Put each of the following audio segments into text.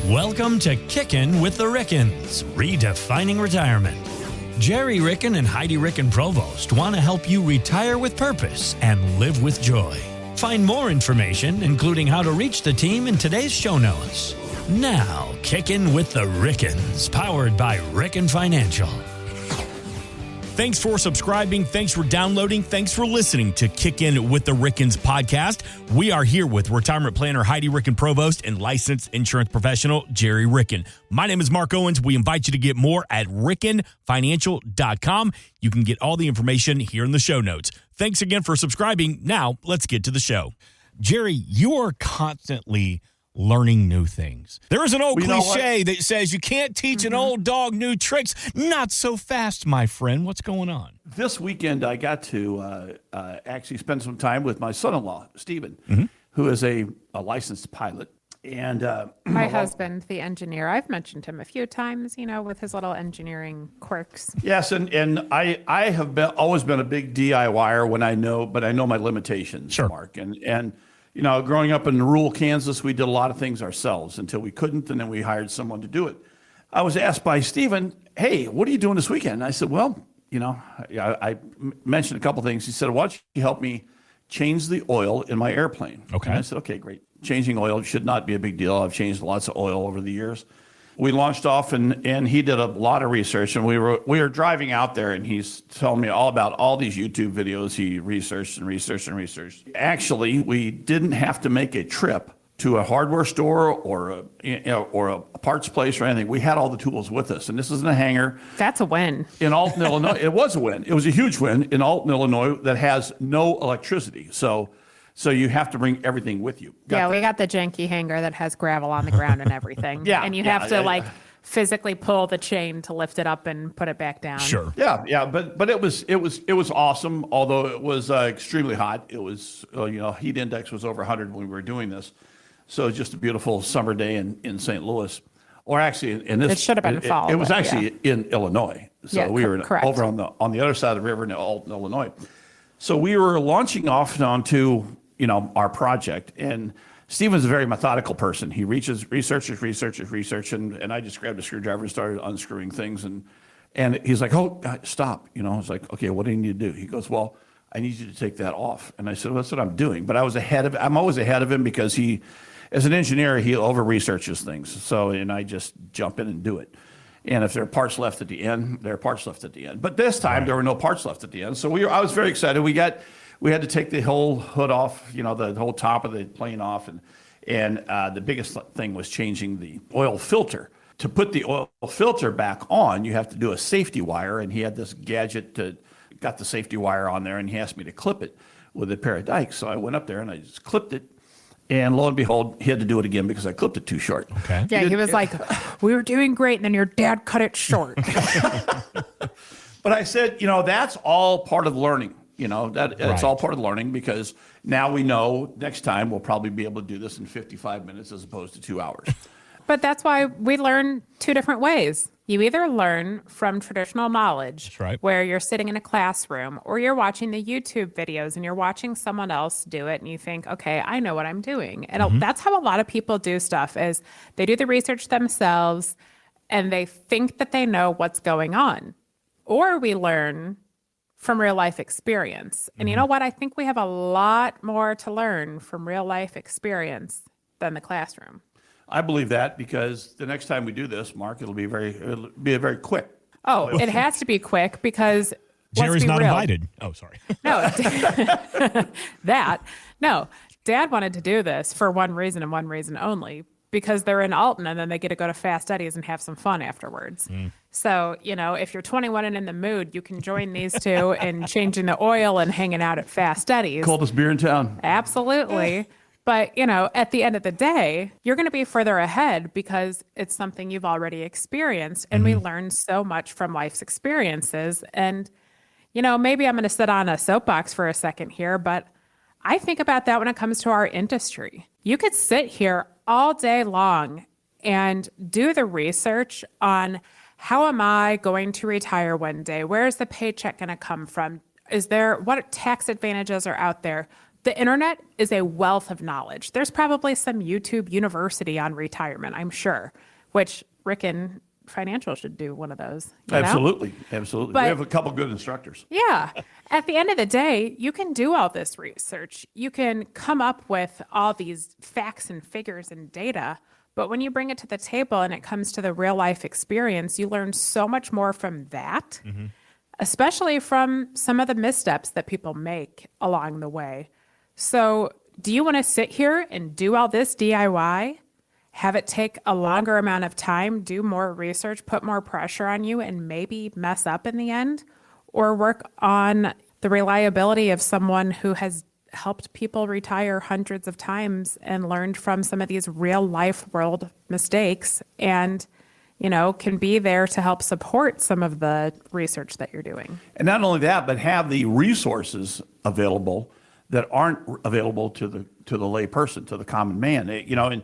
Welcome to Kickin' with the Rickens, redefining retirement. Gerry Ricken and Heidi Ricken Provost want to help you retire with purpose and live with joy. Find more information, including how to reach the team, in today's show notes. Now, Kickin' with the Rickens, powered by Ricken Financial. Thanks for subscribing. Thanks for downloading. Thanks for listening to Kickin' with the Rickens podcast. We are here with retirement planner Heidi Ricken Provost and licensed insurance professional Gerry Ricken. My name is Mark Owens. We invite you to get more at rickenfinancial.com. You can get all the information here in the show notes. Thanks again for subscribing. Now, let's get to the show. Gerry, you are constantly learning new things. There is an old cliche that says you can't teach an old dog new tricks. Not so fast, my friend. What's going on? This weekend, I got to actually spend some time with my son-in-law, Stephen, who is a licensed pilot. And my husband, the engineer, I've mentioned him a few times, you know, with his little engineering quirks. Yes, and I have always been a big DIYer but I know my limitations, Sure. Mark. And you know, growing up in rural Kansas, we did a lot of things ourselves until we couldn't, and then we hired someone to do it. I was asked by Stephen, hey, what are you doing this weekend? And I said, well, you know, I mentioned a couple things. He said, why don't you help me change the oil in my airplane? Okay. And I said, okay, great. Changing oil should not be a big deal. I've changed lots of oil over the years. We launched off, and he did a lot of research, and we were driving out there, and he's telling me all about all these YouTube videos he researched and researched and researched. Actually, we didn't have to make a trip to a hardware store or a parts place or anything. We had all the tools with us, and this is in a hangar. That's a win. In Alton, Illinois. It was a win. It was a huge win in Alton, Illinois, that has no electricity. So you have to bring everything with you. We got the janky hangar that has gravel on the ground and everything. And you have to physically pull the chain to lift it up and put it back down. Sure. Yeah, but it was awesome. Although it was extremely hot. It was heat index was over 100 when we were doing this, so it was just a beautiful summer day in St. Louis, or actually in this. It should have been fall. It was actually in Illinois. So we were correct. over on the other side of the river in Alton, Illinois. So we were launching off onto our project, and Stephen's a very methodical person. He researches, and I just grabbed a screwdriver and started unscrewing things, and he's like, oh, stop. I was like, okay, what do you need to do? He goes, well, I need you to take that off. And I said, well, that's what I'm doing. But I'm always ahead of him because he, as an engineer, he over-researches things. And I just jump in and do it. And if there are parts left at the end, there are parts left at the end. But this time, There were no parts left at the end. So I was very excited. We had to take the whole hood off, the whole top of the plane off. And the biggest thing was changing the oil filter. To put the oil filter back on, you have to do a safety wire. And he had this gadget got the safety wire on there, and he asked me to clip it with a pair of dikes. So I went up there and I just clipped it. And lo and behold, he had to do it again because I clipped it too short. Okay. Yeah, he was like, we were doing great, and then your dad cut it short. But I said, that's all part of learning. It's all part of learning, because now we know next time we'll probably be able to do this in 55 minutes as opposed to 2 hours. But that's why we learn two different ways. You either learn from traditional knowledge, That's right, where you're sitting in a classroom, or you're watching the YouTube videos and you're watching someone else do it and you think, okay, I know what I'm doing. And that's how a lot of people do stuff, is they do the research themselves and they think that they know what's going on. Or we learn from real life experience. And you know what? I think we have a lot more to learn from real life experience than the classroom. I believe that, because the next time we do this, Mark, it'll be a very quick. Oh, it has to be quick, because Gerry's not real. invited. Oh, sorry. No, Dad wanted to do this for one reason and one reason only, because they're in Alton and then they get to go to Fast Eddie's and have some fun afterwards. So, if you're 21 and in the mood, you can join these two in changing the oil and hanging out at Fast Eddie's. Coldest beer in town. Absolutely. But, at the end of the day, you're going to be further ahead because it's something you've already experienced. And we learn so much from life's experiences. And, maybe I'm going to sit on a soapbox for a second here, but I think about that when it comes to our industry. You could sit here all day long and do the research on, how am I going to retire one day? Where is the paycheck going to come from? What tax advantages are out there? The internet is a wealth of knowledge. There's probably some YouTube university on retirement, I'm sure, which Ricken Financial should do one of those. Absolutely. But, we have a couple good instructors. Yeah. At the end of the day, you can do all this research. You can come up with all these facts and figures and data. But when you bring it to the table and it comes to the real life experience, you learn so much more from that, especially from some of the missteps that people make along the way. So do you want to sit here and do all this DIY, have it take a longer amount of time, do more research, put more pressure on you, and maybe mess up in the end? Or work on the reliability of someone who has helped people retire hundreds of times and learned from some of these real life world mistakes and, can be there to help support some of the research that you're doing. And not only that, but have the resources available that aren't available to the lay person, to the common man. And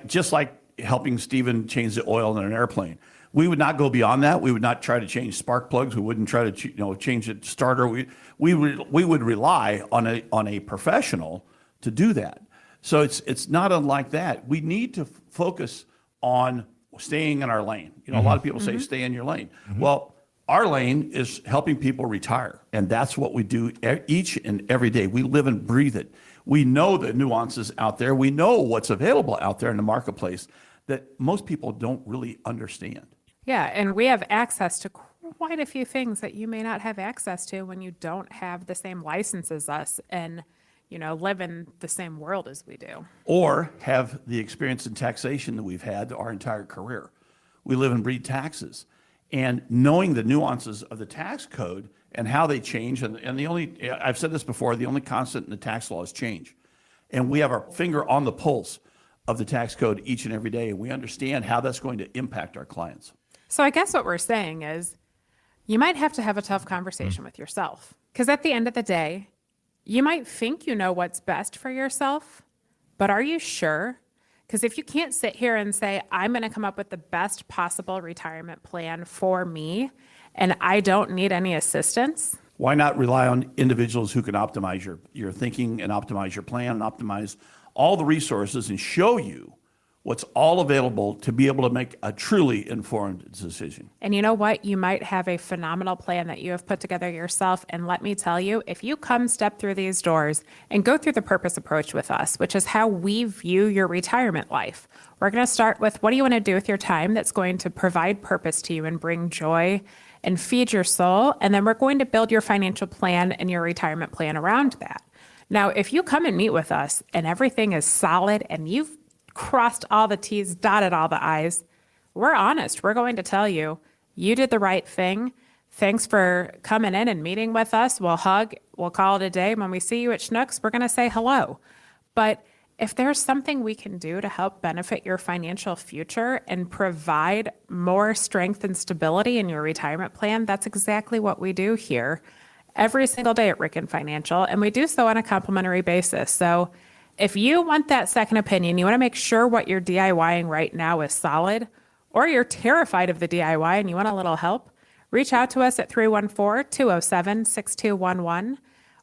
just like helping Stephen change the oil in an airplane, we would not go beyond that. We would not try to change spark plugs. We wouldn't try to change the starter. We would rely on a professional to do that. So it's not unlike that. We need to focus on staying in our lane. A lot of people say stay in your lane. Well, our lane is helping people retire, and that's what we do each and every day. We live and breathe it. We know the nuances out there. We know what's available out there in the marketplace that most people don't really understand. Yeah, and we have access to quite a few things that you may not have access to when you don't have the same license as us and, live in the same world as we do. Or have the experience in taxation that we've had our entire career. We live and breathe taxes. And knowing the nuances of the tax code and how they change, and I've said this before, the only constant in the tax law is change. And we have our finger on the pulse of the tax code each and every day, and we understand how that's going to impact our clients. So I guess what we're saying is you might have to have a tough conversation with yourself. Because at the end of the day, you might think you know what's best for yourself, but are you sure? Because if you can't sit here and say, I'm going to come up with the best possible retirement plan for me, and I don't need any assistance. Why not rely on individuals who can optimize your thinking and optimize your plan and optimize all the resources and show you what's all available to be able to make a truly informed decision. And you know what? You might have a phenomenal plan that you have put together yourself. And let me tell you, if you come step through these doors and go through the purpose approach with us, which is how we view your retirement life, we're going to start with what do you want to do with your time that's going to provide purpose to you and bring joy and feed your soul. And then we're going to build your financial plan and your retirement plan around that. Now, if you come and meet with us and everything is solid and you've crossed all the T's, dotted all the I's, we're honest. We're going to tell you, you did the right thing. Thanks for coming in and meeting with us. We'll hug. We'll call it a day. When we see you at Schnucks, we're going to say hello. But if there's something we can do to help benefit your financial future and provide more strength and stability in your retirement plan, that's exactly what we do here every single day at Ricken Financial. And we do so on a complimentary basis. So if you want that second opinion, you want to make sure what you're DIYing right now is solid, or you're terrified of the DIY and you want a little help, reach out to us at 314-207-6211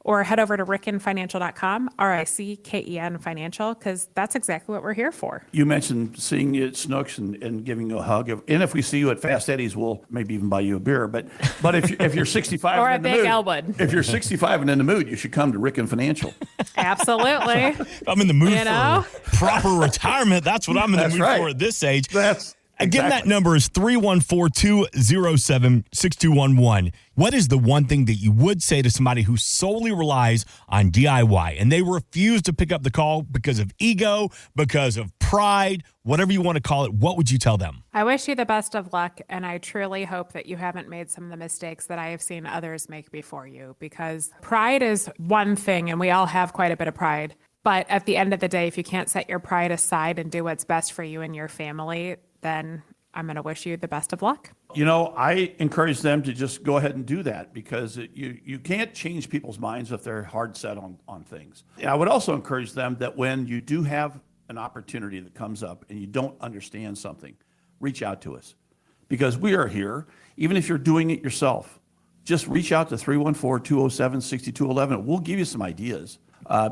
or head over to rickenfinancial.com, RICKEN Financial, because that's exactly what we're here for. You mentioned seeing you at Snooks and giving you a hug. And if we see you at Fast Eddie's, we'll maybe even buy you a beer. But if you're 65 or and a in the big mood, Elwood. If you're 65 and in the mood, you should come to Ricken Financial. Absolutely. I'm in the mood for proper retirement. That's what I'm in the mood for at this age. Again, that number is 314-207-6211. What is the one thing that you would say to somebody who solely relies on DIY and they refuse to pick up the call because of ego, because of pride, whatever you want to call it? What would you tell them? I wish you the best of luck, and I truly hope that you haven't made some of the mistakes that I have seen others make before you, because pride is one thing, and we all have quite a bit of pride. But at the end of the day, if you can't set your pride aside and do what's best for you and your family, then I'm going to wish you the best of luck. I encourage them to just go ahead and do that, because you can't change people's minds if they're hard set on things. And I would also encourage them that when you do have an opportunity that comes up and you don't understand something, reach out to us, because we are here. Even if you're doing it yourself, just reach out to 314-207-6211. We'll give you some ideas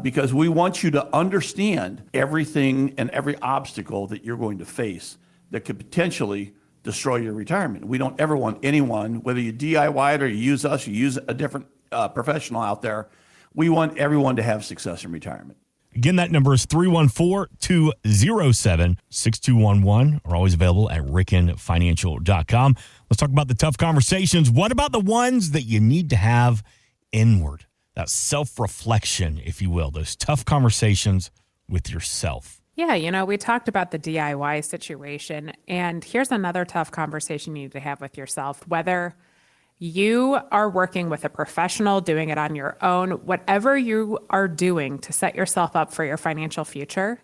because we want you to understand everything and every obstacle that you're going to face that could potentially destroy your retirement. We don't ever want anyone, whether you DIY it or you use us, you use a different professional out there, we want everyone to have success in retirement. Again, that number is 314-207-6211. We're always available at rickenfinancial.com. Let's talk about the tough conversations. What about the ones that you need to have inward? That self-reflection, if you will, those tough conversations with yourself. Yeah, we talked about the DIY situation, and here's another tough conversation you need to have with yourself. Whether you are working with a professional, doing it on your own, whatever you are doing to set yourself up for your financial future,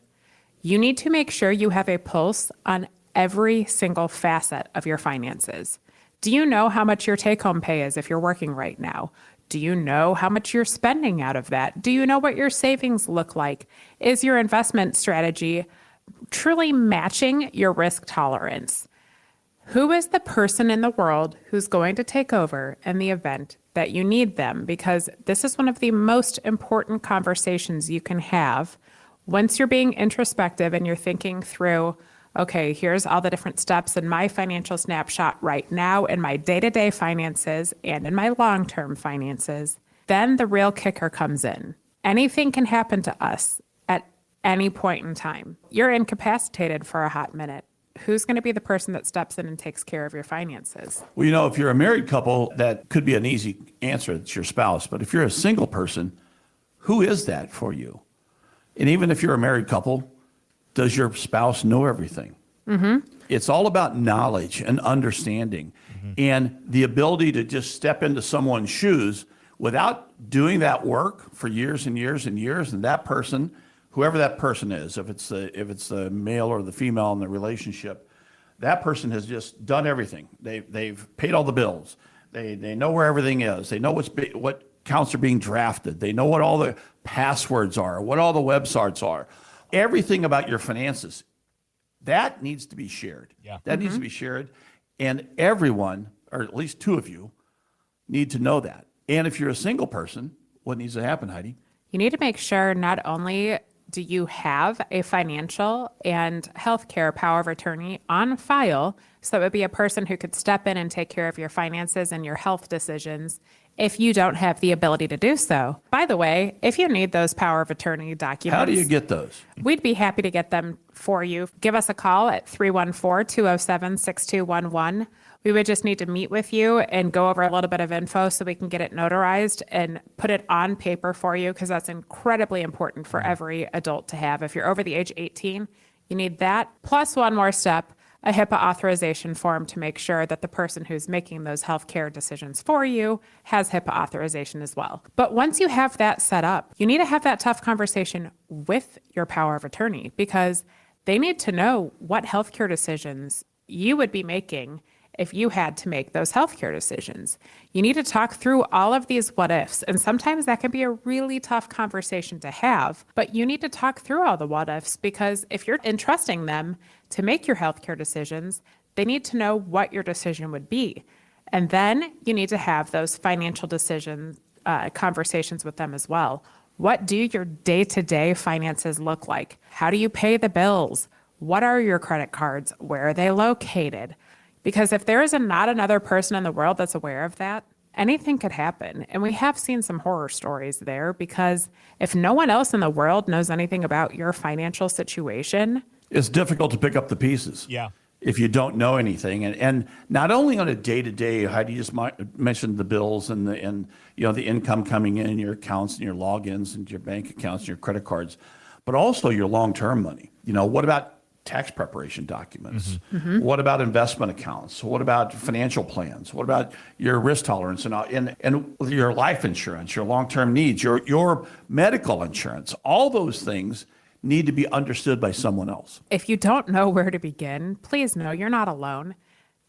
you need to make sure you have a pulse on every single facet of your finances. Do you know how much your take-home pay is if you're working right now? Do you know how much you're spending out of that? Do you know what your savings look like? Is your investment strategy truly matching your risk tolerance? Who is the person in the world who's going to take over in the event that you need them? Because this is one of the most important conversations you can have once you're being introspective and you're thinking through, okay, here's all the different steps in my financial snapshot right now in my day-to-day finances and in my long-term finances. Then the real kicker comes in. Anything can happen to us at any point in time. You're incapacitated for a hot minute. Who's going to be the person that steps in and takes care of your finances? Well, if you're a married couple, that could be an easy answer. It's your spouse. But if you're a single person, who is that for you? And even if you're a married couple, does your spouse know everything? Mm-hmm. It's all about knowledge and understanding and the ability to just step into someone's shoes without doing that work for years and years and years. And that person, whoever that person is, if it's the male or the female in the relationship, that person has just done everything. They've paid all the bills. They know where everything is. They know what accounts are being drafted. They know what all the passwords are, what all the websites are. Everything about your finances, that needs to be shared. Yeah. That needs to be shared. And everyone, or at least two of you, need to know that. And if you're a single person, what needs to happen, Heidi? You need to make sure not only do you have a financial and healthcare power of attorney on file, so it would be a person who could step in and take care of your finances and your health decisions if you don't have the ability to do so. By the way, if you need those power of attorney documents, How do you get those? We'd be happy to get them for you. Give us a call at 314-207-6211. We would just need to meet with you and go over a little bit of info so we can get it notarized and put it on paper for you, because that's incredibly important for every adult to have. If you're over the age 18, you need that. Plus one more step, a HIPAA authorization form to make sure that the person who's making those healthcare decisions for you has HIPAA authorization as well. But once you have that set up, you need to have that tough conversation with your power of attorney, because they need to know what healthcare decisions you would be making if you had to make those healthcare decisions. You need to talk through all of these what ifs, and sometimes that can be a really tough conversation to have, but you need to talk through all the what ifs, because if you're entrusting them to make your healthcare decisions, they need to know what your decision would be. And then you need to have those financial decisions conversations with them as well. What do your day-to-day finances look like? How do you pay the bills? What are your credit cards? Where are they located? Because if there is not another person in the world that's aware of that, anything could happen. And we have seen some horror stories there, because if no one else in the world knows anything about your financial situation, it's difficult to pick up the pieces. Yeah. If you don't know anything. And not only on a day-to-day, Heidi just mentioned the bills and the income coming in, your accounts and your logins and your bank accounts and your credit cards, but also your long-term money. What about tax preparation documents? Mm-hmm. What about investment accounts? What about financial plans? What about your risk tolerance and your life insurance, your long-term needs, your medical insurance? All those things need to be understood by someone else. If you don't know where to begin, please know you're not alone.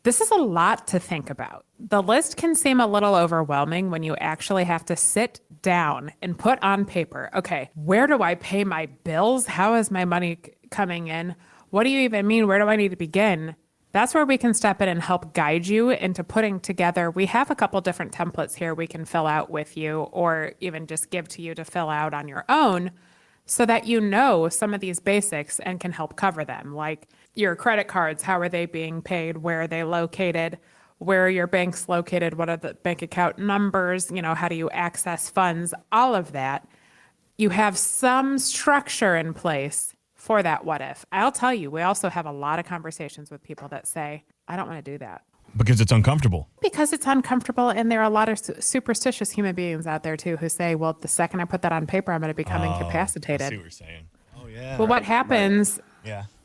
This is a lot to think about. The list can seem a little overwhelming when you actually have to sit down and put on paper, okay, where do I pay my bills? How is my money coming in? What do you even mean? Where do I need to begin? That's where we can step in and help guide you into putting together. We have a couple different templates here we can fill out with you, or even just give to you to fill out on your own, so that you know some of these basics and can help cover them. Like your credit cards, how are they being paid? Where are they located? Where are your banks located? What are the bank account numbers? How do you access funds? All of that. You have some structure in place for that what if. I'll tell you, we also have a lot of conversations with people that say, I don't want to do that. Because it's uncomfortable. Because it's uncomfortable, and there are a lot of superstitious human beings out there, too, who say, well, the second I put that on paper, I'm going to become incapacitated. I see what you're saying. Oh, yeah. Well, what happens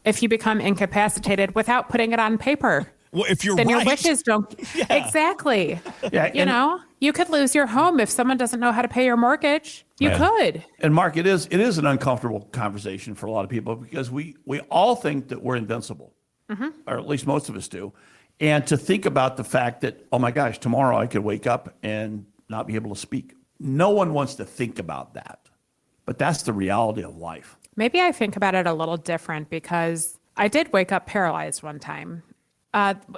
if you become incapacitated without putting it on paper? Well, if you're then right. your wishes don't. Yeah. Exactly. Yeah, you could lose your home if someone doesn't know how to pay your mortgage. You could. And Mark, it is an uncomfortable conversation for a lot of people, because we all think that we're invincible, or at least most of us do. And to think about the fact that, oh my gosh, tomorrow I could wake up and not be able to speak. No one wants to think about that, but that's the reality of life. Maybe I think about it a little different, because I did wake up paralyzed one time.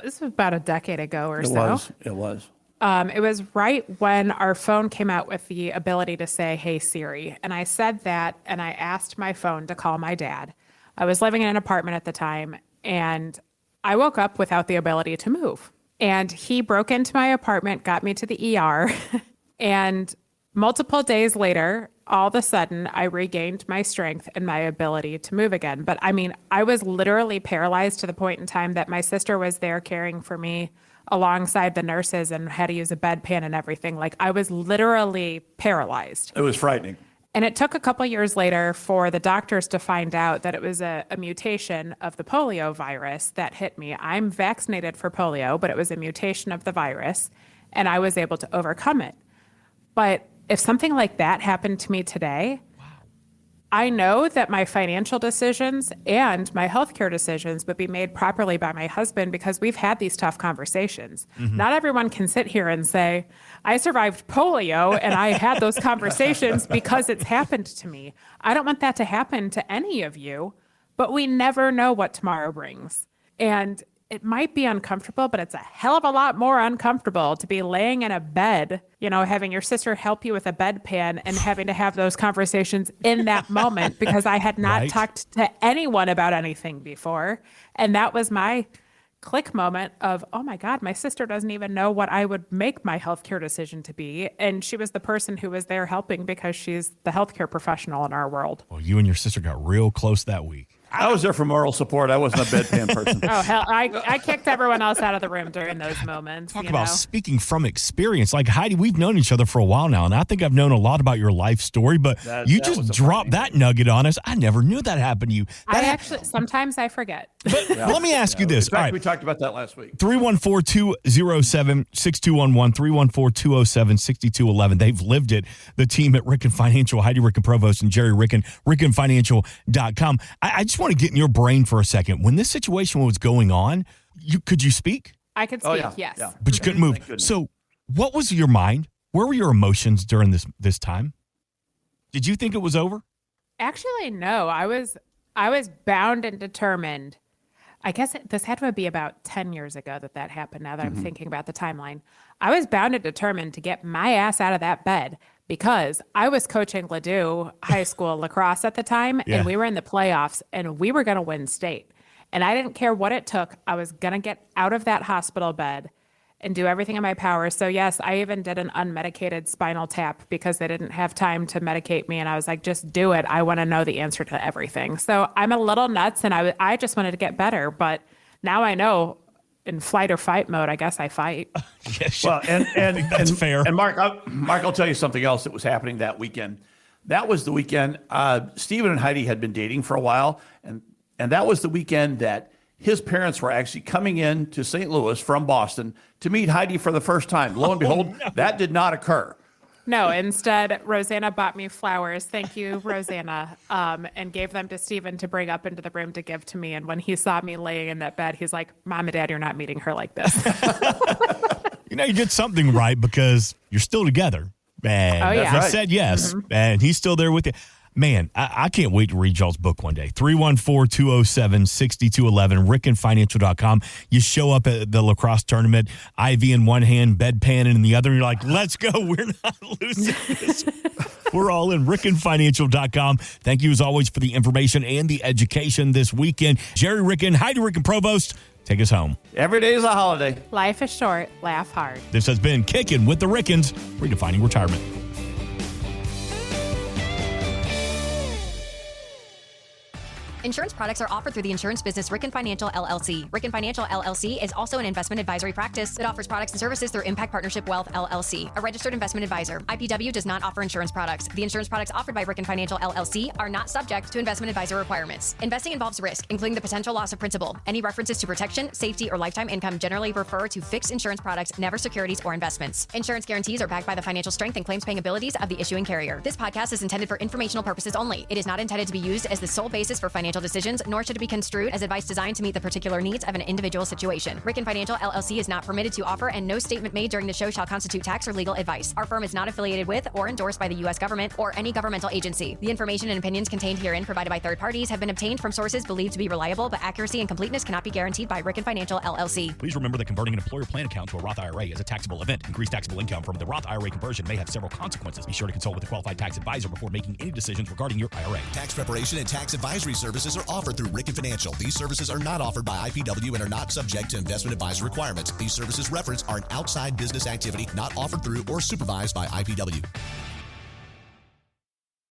This was about a decade ago or so. It was. It was right when our phone came out with the ability to say, hey, Siri. And I said that, and I asked my phone to call my dad. I was living in an apartment at the time, and I woke up without the ability to move. And he broke into my apartment, got me to the ER, and multiple days later, all of a sudden, I regained my strength and my ability to move again. But I mean, I was literally paralyzed to the point in time that my sister was there caring for me alongside the nurses and had to use a bedpan and everything. Like, I was literally paralyzed. It was frightening. And it took a couple years later for the doctors to find out that it was a mutation of the polio virus that hit me. I'm vaccinated for polio, but it was a mutation of the virus, and I was able to overcome it. But if something like that happened to me today, I know that my financial decisions and my healthcare decisions would be made properly by my husband, because we've had these tough conversations. Not everyone can sit here and say, I survived polio and I had those conversations because it's happened to me. I don't want that to happen to any of you, but we never know what tomorrow brings. And it might be uncomfortable, but it's a hell of a lot more uncomfortable to be laying in a bed, having your sister help you with a bedpan and having to have those conversations in that moment, because I had not talked to anyone about anything before. And that was my click moment of, oh my God, my sister doesn't even know what I would make my healthcare decision to be. And she was the person who was there helping because she's the healthcare professional in our world. Well, you and your sister got real close that week. I was there for moral support. I wasn't a bedpan person. Oh, hell, I kicked everyone else out of the room during those moments. Talk about speaking from experience. Like, Heidi, we've known each other for a while now, and I think I've known a lot about your life story, but you just dropped that nugget on us. I never knew that happened to you. Sometimes I forget. But let me ask you this. All right. We talked about that last week. 314-207-6211, 314-207-6211. They've lived it. The team at Ricken Financial, Heidi Ricken Provost and Gerry Ricken, RickenFinancial.com. I just want to get in your brain for a second. When this situation was going on, could you speak? I could speak, yes. Yeah. But you couldn't move. So what was your mind? Where were your emotions during this time? Did you think it was over? Actually, no. I was bound and determined. I guess this had to be about 10 years ago that happened, now that I'm thinking about the timeline. I was bound and determined to get my ass out of that bed, because I was coaching Ladue High School lacrosse at the time, and we were in the playoffs, and we were going to win state. And I didn't care what it took. I was going to get out of that hospital bed and do everything in my power. So yes, I even did an unmedicated spinal tap because they didn't have time to medicate me. And I was like, just do it. I want to know the answer to everything. So I'm a little nuts, and I just wanted to get better. But now I know, in flight or fight mode, I guess I fight. Yes. Well, and that's fair. And Mark, I'll tell you something else that was happening that weekend. That was the weekend Stephen and Heidi had been dating for a while, and that was the weekend that his parents were actually coming in to St. Louis from Boston to meet Heidi for the first time. Lo and behold, that did not occur. No, instead, Rosanna bought me flowers. Thank you, Rosanna, and gave them to Stephen to bring up into the room to give to me. And when he saw me laying in that bed, he's like, Mom and Dad, you're not meeting her like this. You did something right, because you're still together. And oh, yeah. he said yes, and he's still there with you. Man, I can't wait to read y'all's book one day. 314-207-6211, rickenfinancial.com. You show up at the lacrosse tournament, IV in one hand, bedpan in the other, and you're like, let's go. We're not losing this. We're all in rickenfinancial.com. Thank you, as always, for the information and the education this weekend. Gerry Ricken, Heidi Ricken, Provost, take us home. Every day is a holiday. Life is short. Laugh hard. This has been Kicking with the Rickens, redefining retirement. Insurance products are offered through the insurance business Ricken Financial LLC. Ricken Financial LLC is also an investment advisory practice that offers products and services through Impact Partnership Wealth LLC, a registered investment advisor. IPW does not offer insurance products. The insurance products offered by Ricken Financial LLC are not subject to investment advisor requirements. Investing involves risk, including the potential loss of principal. Any references to protection, safety, or lifetime income generally refer to fixed insurance products, never securities or investments. Insurance guarantees are backed by the financial strength and claims-paying abilities of the issuing carrier. This podcast is intended for informational purposes only. It is not intended to be used as the sole basis for financial decisions, nor should it be construed as advice designed to meet the particular needs of an individual situation. Ricken Financial LLC is not permitted to offer, and no statement made during the show shall constitute tax or legal advice. Our firm is not affiliated with or endorsed by the U.S. government or any governmental agency. The information and opinions contained herein provided by third parties have been obtained from sources believed to be reliable, but accuracy and completeness cannot be guaranteed by Ricken Financial LLC. Please remember that converting an employer plan account to a Roth IRA is a taxable event. Increased taxable income from the Roth IRA conversion may have several consequences. Be sure to consult with a qualified tax advisor before making any decisions regarding your IRA. Tax preparation and tax advisory services are offered through Ricken Financial. These services are not offered by IPW and are not subject to investment advisor requirements. These services referenced are an outside business activity not offered through or supervised by IPW.